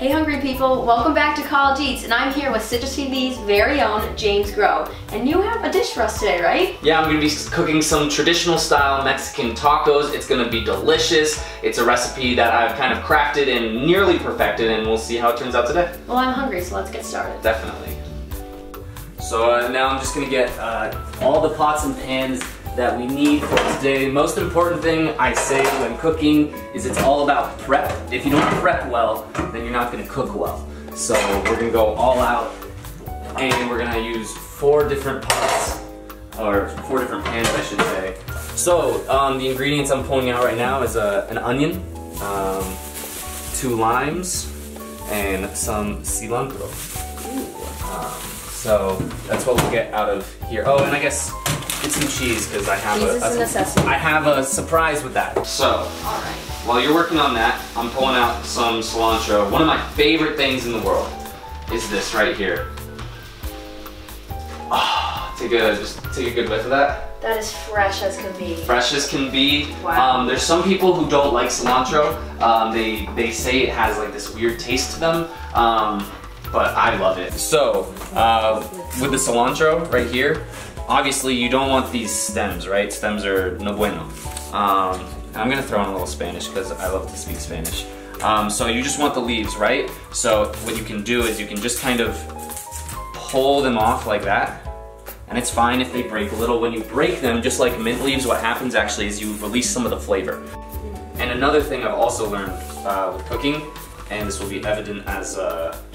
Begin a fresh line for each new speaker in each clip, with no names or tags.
Hey hungry people, welcome back to College Eats, and I'm here with Citrus TV's very own James Groh. And you have a dish for us today, right?
Yeah, I'm gonna be cooking some traditional style Mexican tacos. It's gonna be delicious. It's a recipe that I've kind of crafted and nearly perfected, and we'll see how it turns out today.
Well, I'm hungry, so let's get started.
Definitely. So now I'm just gonna get all the pots and pans that we need for today. The most important thing I say when cooking is it's all about prep. If you don't prep well, then you're not gonna cook well. So we're gonna go all out, and we're gonna use 4 different pots, or 4 different pans I should say. So the ingredients I'm pulling out right now is an onion, 2 limes, and some cilantro. So that's what we'll get out of here. Oh, and I guess get some cheese because I have a surprise with that. So,
alright.
While you're working on that, I'm pulling out some cilantro. One of my favorite things in the world is this right here. Oh, just take a good whiff of that.
That is fresh as can be.
Fresh as can be.
Wow.
There's some people who don't like cilantro. They say it has like this weird taste to them. But I love it. So, with the cilantro right here, obviously you don't want these stems, right? Stems are no bueno. I'm gonna throw in a little Spanish because I love to speak Spanish. So you just want the leaves, right? So what you can do is you can just kind of pull them off like that. And it's fine if they break a little. When you break them, just like mint leaves, what happens actually is you release some of the flavor. And another thing I've also learned with cooking, and this will be evident as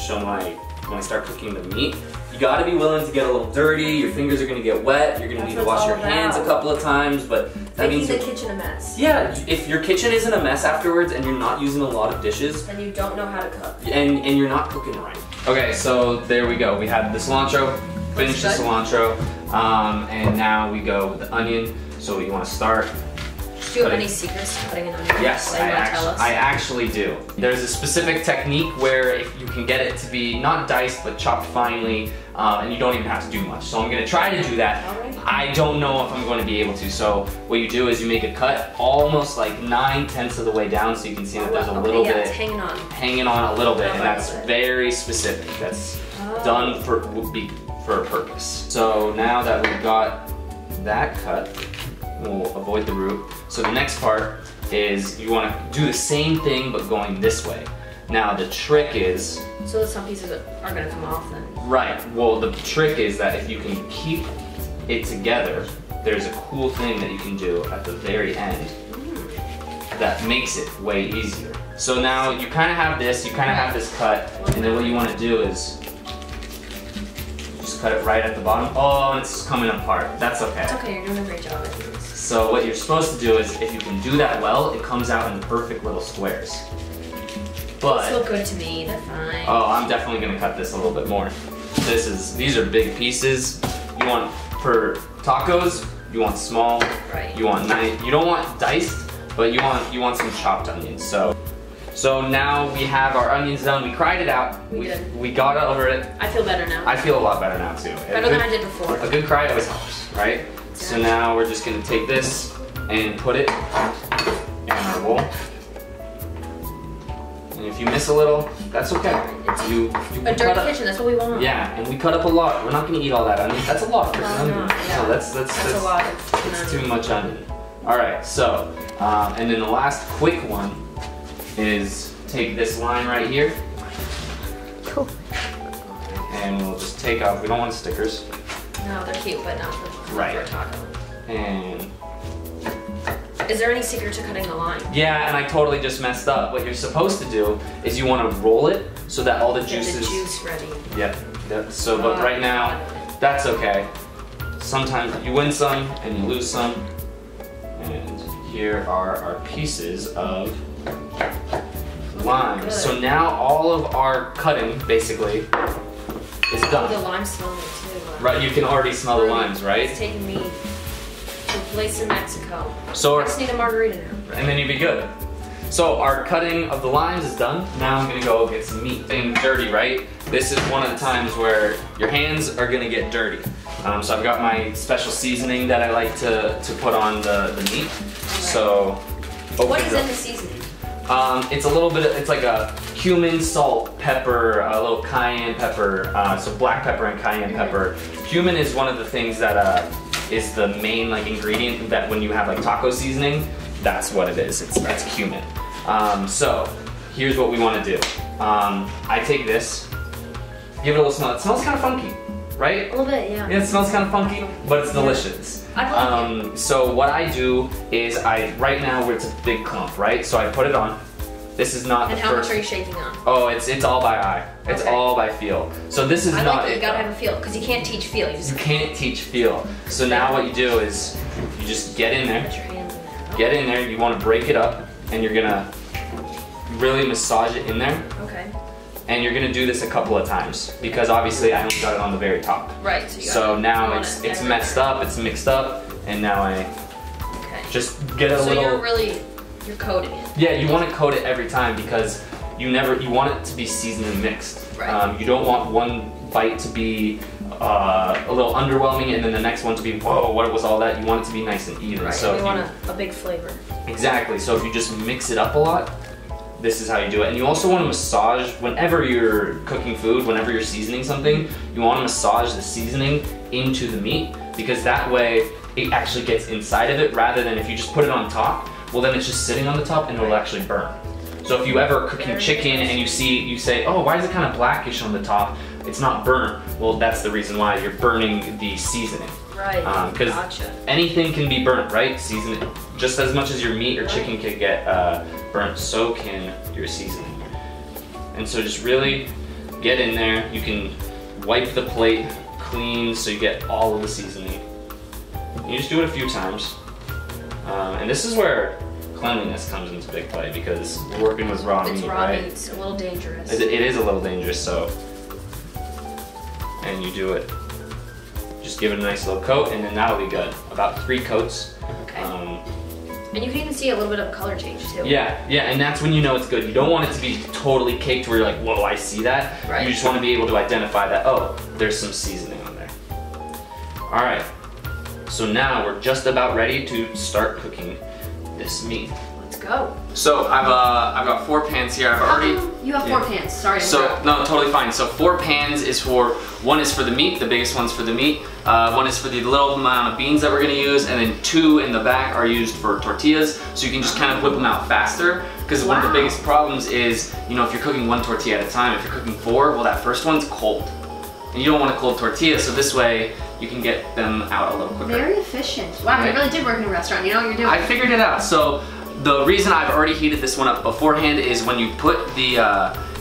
shown when I start cooking the meat, you gotta be willing to get a little dirty, your fingers are gonna get wet, you're gonna need to wash your hands a couple of times, but that means
the kitchen a mess.
Yeah, if your kitchen isn't a mess afterwards and you're not using a lot of dishes,
then you don't know how to cook.
And you're not cooking right. Okay, so there we go. We had the cilantro, finished the cilantro, and now we go with the onion. So you wanna start.
Do you have any secrets to cutting an onion?
Yes, I actually do. There's a specific technique where if you can get it to be not diced but chopped finely, and you don't even have to do much. So I'm gonna try to do that.
Alright.
I don't know if I'm going to be able to. So what you do is you make a cut almost like 9/10 of the way down, so you can see that there's a little bit
it's hanging
on a little bit, and that's very specific. That's done for a purpose. So now that we've got that cut, we'll avoid the root. So the next part is you want to do the same thing but going this way. Now the trick is...
So some pieces are going to come off then?
Right. Well, the trick is that if you can keep it together, there's a cool thing that you can do at the very end that makes it way easier. So now you kind of have this, cut, and then what you want to do is just cut it right at the bottom. Oh, and it's coming apart. That's okay.
It's okay, you're doing a great job at this.
So what you're supposed to do is, if you can do that well, it comes out in perfect little squares. But
they look good to me, they're fine.
Oh, I'm definitely gonna cut this a little bit more. These are big pieces. You want, for tacos, you want small.
Right.
You want nice. You don't want diced, but you want some chopped onions. So now we have our onions done. We cried it out. We got over it.
I feel better now.
I feel a lot better now too.
Better than I did before.
A good cry always helps, right? So now we're just gonna take this and put it in our bowl. And if you miss a little, that's okay. You
a dirty kitchen, that's what we want.
Yeah, and we cut up a lot. We're not gonna eat all that onion. That's a lot of freaking onion.
Yeah.
So that's
a lot.
It's too much onion. All right, so and then the last quick one is take this line right here.
Cool.
And we'll just take off. We don't want stickers.
No, they're cute, but not for a taco.
And
is there any secret to cutting the line?
yeah, and I totally just messed up. What you're supposed to do is you want to roll it so that all the juices.
Get the juice ready.
Yep. So, but right now, that's okay. Sometimes you win some and you lose some. And here are our pieces of lime. So now all of our cutting basically is done.
The limes smell good too.
Right, you can already smell the limes, right?
It's taking me to a place in Mexico.
So
I just need a margarita now.
And then you'd be good. So our cutting of the limes is done. Now I'm gonna go get some meat. Thing dirty, right? This is one of the times where your hands are gonna get dirty. So I've got my special seasoning that I like to put on the meat. So
what is in the seasoning?
It's a little bit, it's like a cumin, salt, pepper, a little cayenne pepper, so black pepper and cayenne pepper. Cumin is one of the things that is the main like ingredient that when you have like taco seasoning, that's what it is. It's cumin. So here's what we want to do. I take this, give it a little smell. It smells kind of funky, right?
A little bit, yeah.
Yeah, it smells kind of funky, but it's delicious.
I like it.
So what I do is right now it's a big clump, right? So I put it on. This is not the first. And how much
are you shaking on?
Oh, it's all by eye. It's all by feel. So this is
I
not.
Like that you gotta have a feel, because you can't teach feel.
You can't teach feel. So now what you do is you just get in there.
Put your hands in there.
Get in there. You want to break it up, and you're gonna really massage it in there.
Okay.
And you're gonna do this a couple of times because obviously I only got it on the very top.
Right.
So now it's messed up. It's mixed up, and now I just get a little.
So you're coating it.
Yeah, you want to coat it every time because you want it to be seasoned and mixed.
Right.
You don't want one bite to be a little underwhelming and then the next one to be, whoa, what was all that? You want it to be nice and even.
Right,
so
you want a big flavor.
Exactly, so if you just mix it up a lot, this is how you do it. And you also want to massage, whenever you're cooking food, whenever you're seasoning something, you want to massage the seasoning into the meat because that way it actually gets inside of it rather than if you just put it on top. Well, then it's just sitting on the top and it'll actually burn. So if you ever cooking chicken and you say, oh, why is it kind of blackish on the top? It's not burnt. Well, that's the reason why you're burning the seasoning.
Right,
because anything can be burnt, right? Seasoning, just as much as your meat or chicken can get burnt, so can your seasoning. And so just really get in there. You can wipe the plate clean so you get all of the seasoning. You just do it a few times. And this is where cleanliness comes into big play because we're working with raw meat, right?
It's a little dangerous.
It is a little dangerous, so. And you do it. Just give it a nice little coat and then that'll be good. About 3 coats.
Okay. And you can even see a little bit of color change too.
Yeah, and that's when you know it's good. You don't want it to be totally caked where you're like, whoa, I see that.
Right.
You just want to be able to identify that, oh, there's some seasoning on there. All right. So now we're just about ready to start cooking this meat.
Let's go.
So I've got 4 pans here. I've already.
You have 4 pans. Sorry.
So no, totally fine. So 4 pans is one is for the meat. The biggest one's for the meat. One is for the little amount of beans that we're gonna use, and then 2 in the back are used for tortillas. So you can just kind of whip them out faster. Because one of the biggest problems is, you know, if you're cooking 1 tortilla at a time, if you're cooking 4, well, that first one's cold, and you don't want a cold tortilla. So this way you can get them out a little quicker.
Very efficient. Wow, you really did work in a restaurant. You know what you're doing.
I figured it out. So the reason I've already heated this one up beforehand is when you put the,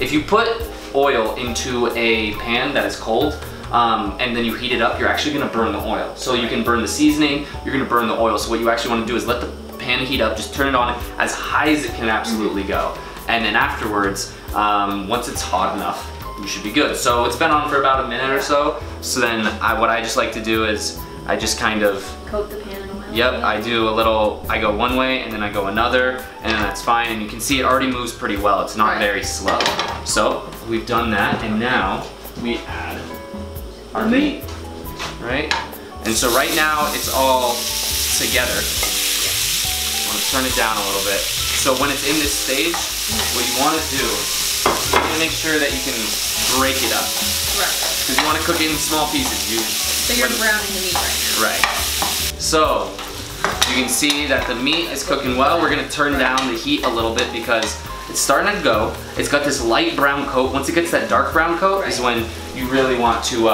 if you put oil into a pan that is cold, and then you heat it up, you're actually gonna burn the oil. So you can burn the seasoning, you're gonna burn the oil. So what you actually wanna do is let the pan heat up, just turn it on as high as it can absolutely go. And then afterwards, once it's hot enough, you should be good. So it's been on for about a minute or so. So then what I just like to do is I just kind of
coat the pan in oil.
Yep, I do a little, I go one way and then I go another, and then that's fine. And you can see it already moves pretty well. It's not very slow. So we've done that, and now we add our meat, right? And so right now it's all together. I want to turn it down a little bit. So when it's in this stage, what you want to do is you want to make sure that you can break it up.
Right.
Because you want to cook it in small pieces.
So you're browning the meat right now.
Right. So you can see that the meat is cooking well. We're going to turn down the heat a little bit because it's starting to go. It's got this light brown coat. Once it gets that dark brown coat is when you really want to,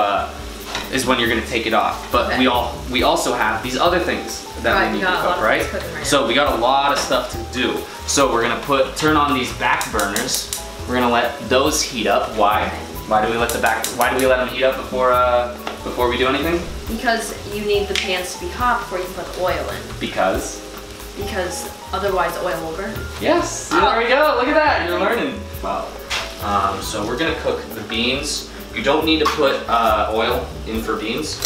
is when you're going to take it off. But we also have these other things that we need to cook, right? So we got a lot of stuff to do. So we're going to turn on these back burners. We're going to let those heat up. Why? Why do we let them heat up before we do anything?
Because you need the pans to be hot before you put the oil in.
Because
otherwise the oil will burn.
Yes, there we go. Look at that, you're learning. Wow. So we're gonna cook the beans. You don't need to put oil in for beans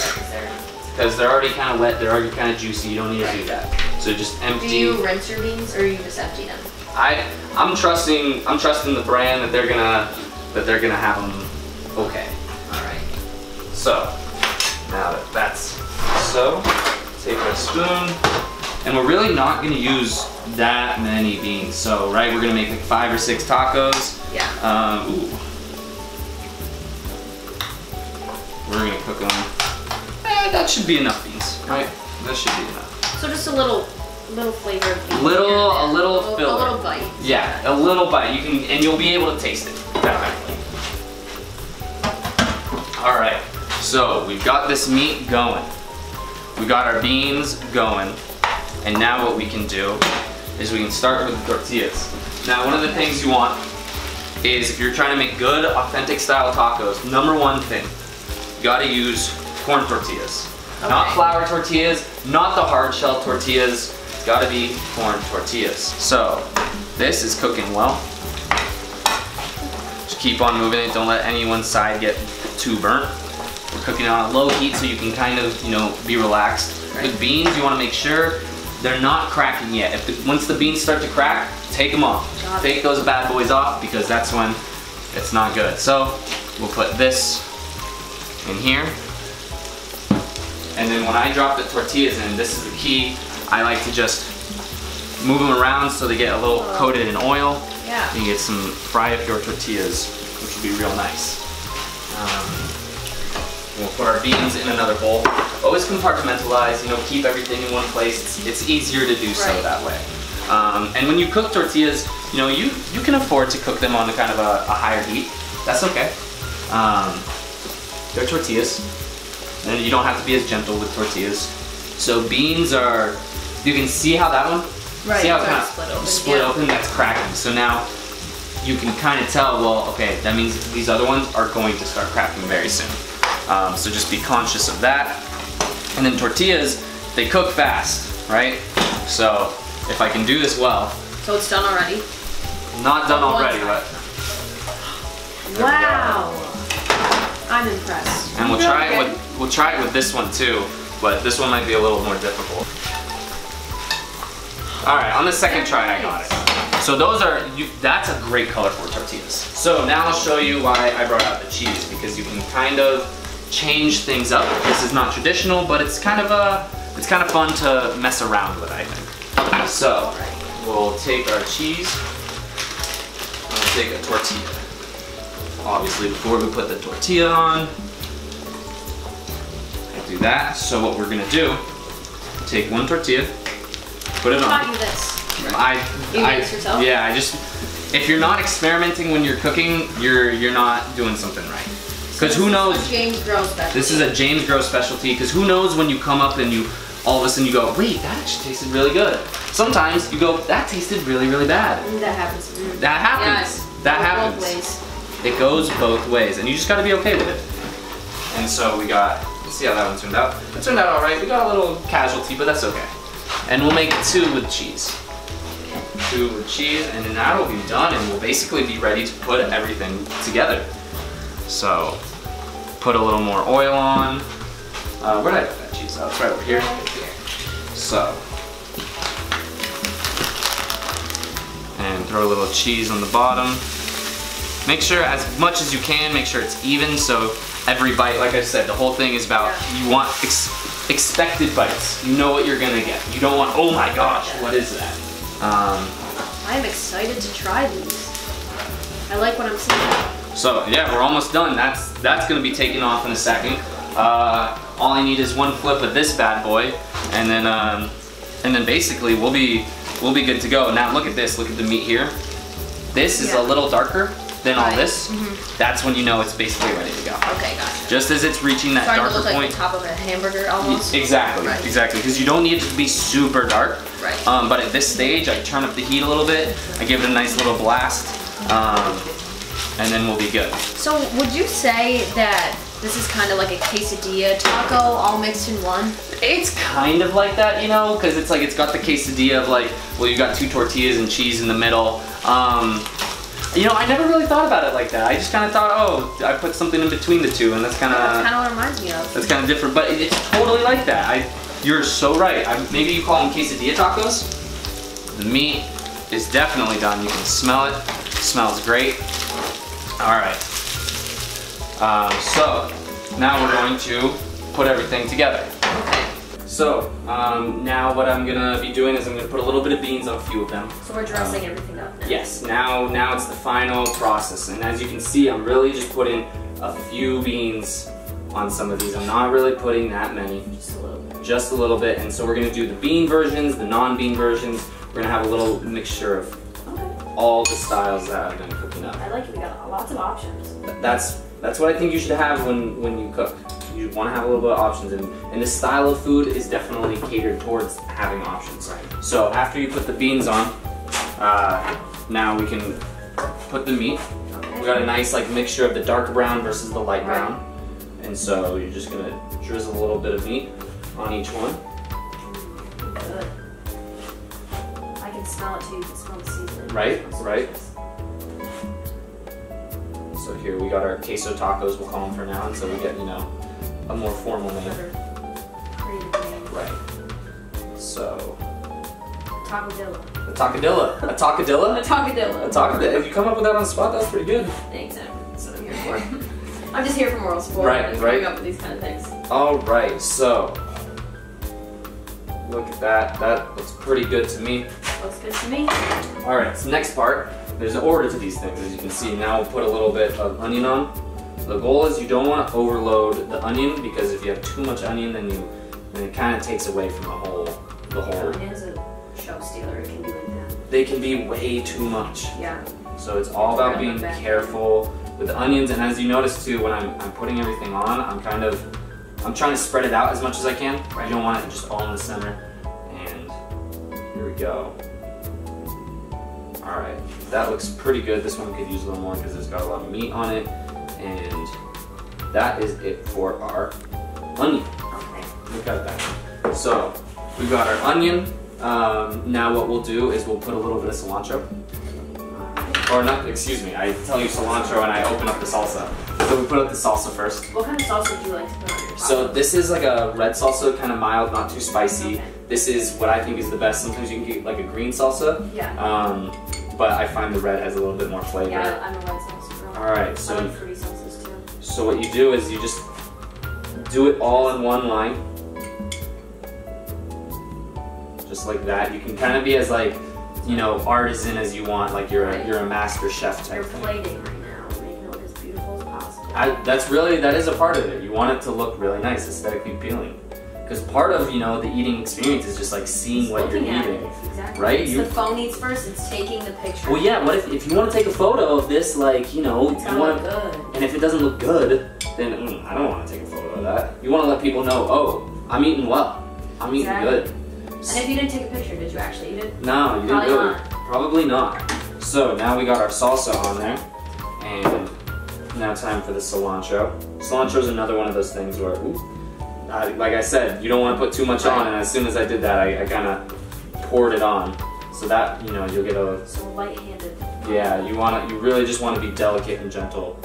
because they're already kind of wet. They're already kind of juicy. You don't need to do that. So just empty.
Do you rinse your beans or you just empty them?
I'm trusting the brand that they're gonna have them okay.
All right.
So now that that's so, take our spoon, and we're really not gonna use that many beans. So we're gonna make like 5 or 6 tacos.
Yeah.
Ooh. We're gonna cook them. That should be enough beans, right? That should be enough.
So just a little flavor of beans.
A little filler.
A little bite.
Yeah, a little bite. You can, and you'll be able to taste it. Definitely. All right. So we've got this meat going. We got our beans going, and now what we can do is we can start with the tortillas. Now, one of the things you want is if you're trying to make good, authentic style tacos, number one thing, you gotta use corn tortillas. Okay. Not flour tortillas, not the hard shell tortillas, it's gotta be corn tortillas. So, this is cooking well. Just keep on moving it, don't let any one side get too burnt. We're cooking on a low heat so you can kind of, you know, be relaxed. Right. With beans, you wanna make sure they're not cracking yet. Once the beans start to crack, take them off. Take those bad boys off because that's when it's not good. So we'll put this in here. And then when I drop the tortillas in, this is the key. I like to just move them around so they get a little coated in oil.
Yeah.
You get some fry up your tortillas, which will be real nice. We'll put our beans in another bowl. Always compartmentalize, you know, keep everything in one place. It's easier to do so that way. And when you cook tortillas, you know, you can afford to cook them on a kind of a higher heat. That's okay. They're tortillas, and you don't have to be as gentle with tortillas. So beans are, you can see how that one, see how it kind of split open, that's cracking. So now you can kind of tell, well, okay, that means these other ones are going to start cracking very soon. So just be conscious of that. And then tortillas, they cook fast, right? So if I can do this well.
So it's done already?
Not done already, but.
Wow. I'm impressed.
And we'll try it with this one too, but this one might be a little more difficult. All right, on the second try I got it. So those are, that's a great color for tortillas. So now I'll show you why I brought out the cheese, because you can kind of change things up. This is not traditional, but it's kind of fun to mess around with, I think. So we'll take our cheese, and we'll take a tortilla. Obviously, before we put the tortilla on, we'll do that. So what we're gonna do, take one tortilla, put it on.
I taught you this. You made this yourself?
Yeah, if you're not experimenting when you're cooking, you're not doing something right. Because who knows?
This is a James Groh specialty. This
is a James Groh specialty, because who knows when you come up and you all of a sudden you go, wait, that actually tasted really good. Sometimes you go, that tasted really, really bad.
That happens.
That happens.
Yes.
That happens.
Both ways.
It goes both ways, and you just got to be okay with it. And so we got, let's see how that one turned out. It turned out all right. We got a little casualty, but that's okay. And we'll make 2 with cheese. 2 with cheese, and then that'll be done, and we'll basically be ready to put everything together. So, put a little more oil on. Where did I put that cheese? Oh, it's right over here. So, and throw a little cheese on the bottom. Make sure, as much as you can, make sure it's even, so every bite, like I said, the whole thing is about, you want expected bites. You know what you're gonna get. You don't want, oh my gosh, what is that?
I'm excited to try these. I like what I'm seeing.
So yeah, we're almost done. That's gonna be taken off in a second. All I need is one flip of this bad boy, and then basically we'll be good to go. Now look at this. Look at the meat here. This is a little darker than all this. That's when you know it's basically ready to go.
Okay, gotcha.
Just as it's reaching that darker
to look
point.
like the top of a hamburger almost.
Exactly, exactly. Because you don't need it to be super dark.
Right.
But at this stage, I turn up the heat a little bit. I give it a nice little blast, and then we'll be good.
So would you say that this is kind of like a quesadilla taco all mixed in one?
It's kind of like that, you know, because it's like it's got the quesadilla of like, well, you got 2 tortillas and cheese in the middle. You know, I never really thought about it like that. I just kind of thought, oh, I put something in between the two, and that's kind of
what it reminds me of.
That's kind of different, but it's totally like that. You're so right. Maybe you call them quesadilla tacos. The meat is definitely done. You can smell it. It smells great. All right. So now we're going to put everything together.
Okay.
So now what I'm gonna be doing is I'm gonna put a little bit of beans on a few of them.
So we're dressing everything up now.
Yes, now it's the final process. And as you can see, I'm really just putting a few beans on some of these. I'm not really putting that many.
Just a little bit.
Just a little bit. And so we're gonna do the bean versions, the non-bean versions. We're gonna have a little mixture of all the styles that I've been cooking up.
I like it. We got lots of options.
That's what I think you should have when you cook. You want to have a little bit of options, and this style of food is definitely catered towards having options.
Right.
So after you put the beans on, now we can put the meat.
Okay.
We got a nice like mixture of the dark brown versus the light brown, and so you're just gonna drizzle a little bit of meat on each one.
Good. I can smell it too. You can smell the seasoning.
Right, right. So here we got our queso tacos, we'll call them for now, and so we get, you know, a more formal name. Right. So.
Tacodilla.
A tacodilla. A tacodilla?
A tacodilla.
A tacodilla. If you come up with that on the spot, that's pretty good.
Thanks, that's what I'm here for. I'm just here for moral support and coming up with these kind of things.
Alright, so. Look at that. That looks pretty good to me.
Looks good to me.
Alright, so next part. There's an order to these things, as you can see. Now we'll put a little bit of onion on. The goal is you don't want to overload the onion, because if you have too much onion, then it kind of takes away from the whole.
Onion is a show stealer. It can be like that.
They can be way too much.
Yeah.
So it's all about being careful with the onions, and as you notice too, when I'm putting everything on, I'm trying to spread it out as much as I can. I don't want it just all in the center. And here we go. All right, that looks pretty good. This one could use a little more because it's got a lot of meat on it. And that is it for our onion.
Okay.
Look at that. So we've got our onion. Now what we'll do is we'll put a little bit of cilantro. Or not, excuse me, I tell you cilantro and I open up the salsa. So we put up the salsa first.
What kind of salsa do you like to put on your salsa?
So this is like a red salsa, kind of mild, not too spicy.
Okay.
This is what I think is the best. Sometimes you can get like a green salsa.
Yeah.
But I find the red has a little bit more flavor.
Yeah, I'm a red salsa girl.
Alright, so
I like fruity salsas too.
So what you do is you just do it all in one line. Just like that. You can kind of be as like, you know, artisan as you want, like you're a master chef type thing.
You're plating right now, making it look as beautiful as possible.
That is a part of it. You want it to look really nice, aesthetically appealing. Because part of, you know, the eating experience is just like seeing what you're eating.
Exactly.
Right?
It's the phone eats first, it's taking the picture.
Well, yeah, what if you want to take a photo of this, like, you know,
it's gotta look good.
And if it doesn't look good, then I don't want to take a photo of that. You want to let people know, oh, I'm eating well. I'm eating good.
And if you didn't take a picture, did you actually eat it?
No, you didn't really. Probably not. So now we got our salsa on there, and now time for the cilantro. Cilantro is another one of those things where, like I said, you don't want to put too much on, and as soon as I did that, I kind of poured it on, so that, you know, you'll get a.
So light-handed.
Yeah, you really just want to be delicate and gentle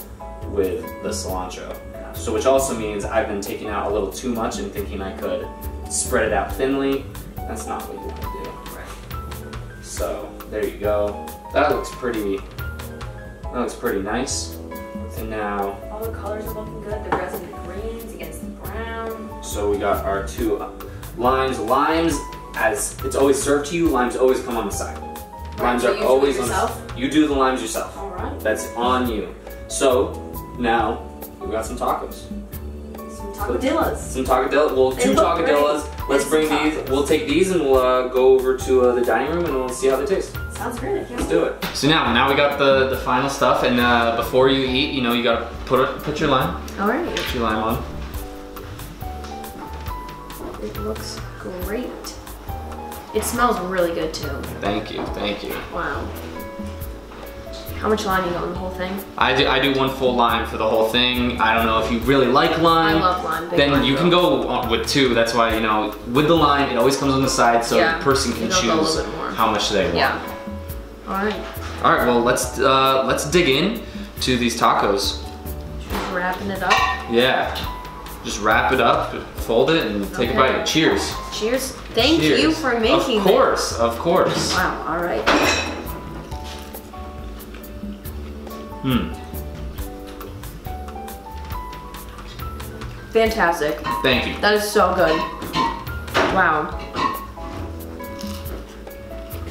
with the cilantro. So which also means I've been taking out a little too much and thinking I could spread it out thinly. That's not what you want to do. Right. So there you go. That looks pretty nice. And now
all the colors are looking good. The reds and the greens against the brown.
So we got our two limes. Limes, as it's always served to you, limes always come on the side. Limes are always on the. You do the limes yourself.
All right.
That's on you. So now we've got some tacos.
Tacodillas.
Some tacodillas. Well, two tacodillas. Let's bring these. We'll take these and we'll go over to the dining room and we'll see how they taste.
Sounds great.
Let's do it. So now we got the final stuff, and before you eat, you know, you gotta put your lime.
All right.
Put your lime on.
It looks great. It smells really good too.
Thank you. Thank you.
Wow. How much lime you got on the whole thing?
I do one full lime for the whole thing. I don't know if you really like lime.
I love lime.
Then you can go with two. That's why, you know, with the lime, it always comes on the side, so the person can choose how much they want.
Yeah. All right.
All right. Well, let's dig in to these tacos.
Just wrapping it up.
Yeah. Just wrap it up, fold it, and take a bite. Cheers.
Cheers. Thank you for making
this. Of course. Of course.
Wow. All right. Fantastic.
Thank you.
That is so good. Wow.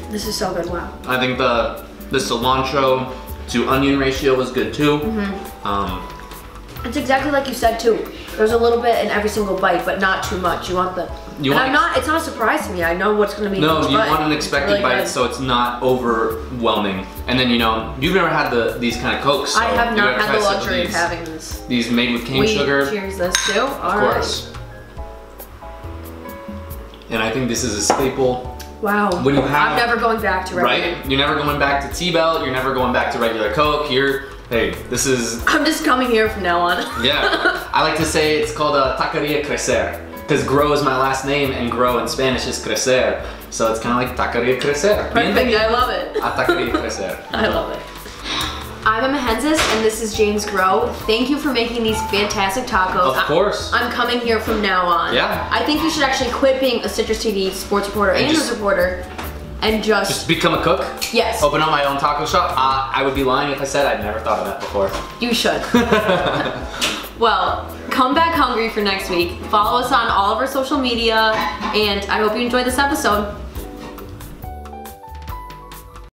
This is so good, wow.
I think the cilantro to onion ratio was good too.
It's exactly like you said too. There's a little bit in every single bite, but not too much. You want the, it's not a surprise to me. I know what's gonna be in each
No, you
bite.
want an expected
really
bite
good.
so it's not overwhelming. And then, you know, you've never had these kind of Cokes. So
I have
you
not
gotta
had
try
the
some of
luxury of having this.
These made with cane sugar.
Cheers this too.
Of course. And I think this is a staple.
Wow.
When you have,
I'm never going back to regular.
Right? You're never going back to T-Belt. You're never going back to regular Coke. Hey, this is...
I'm just coming here from now on.
Yeah. I like to say it's called a Taqueria Crecer. Because Groh is my last name, and Groh in Spanish is crecer. So it's kind of like Taqueria Crecer.
Perfect, I love it.
A Taqueria Crecer.
I love it. I'm Emma Henzis, and this is James Groh. Thank you for making these fantastic tacos.
Of course.
I'm coming here from now on.
Yeah.
I think you should actually quit being a Citrus TV sports reporter and news reporter and just
become a cook?
Yes.
Open up my own taco shop? I would be lying if I said I'd never thought of that before.
You should. Well, come back hungry for next week. Follow us on all of our social media, and I hope you enjoyed this episode.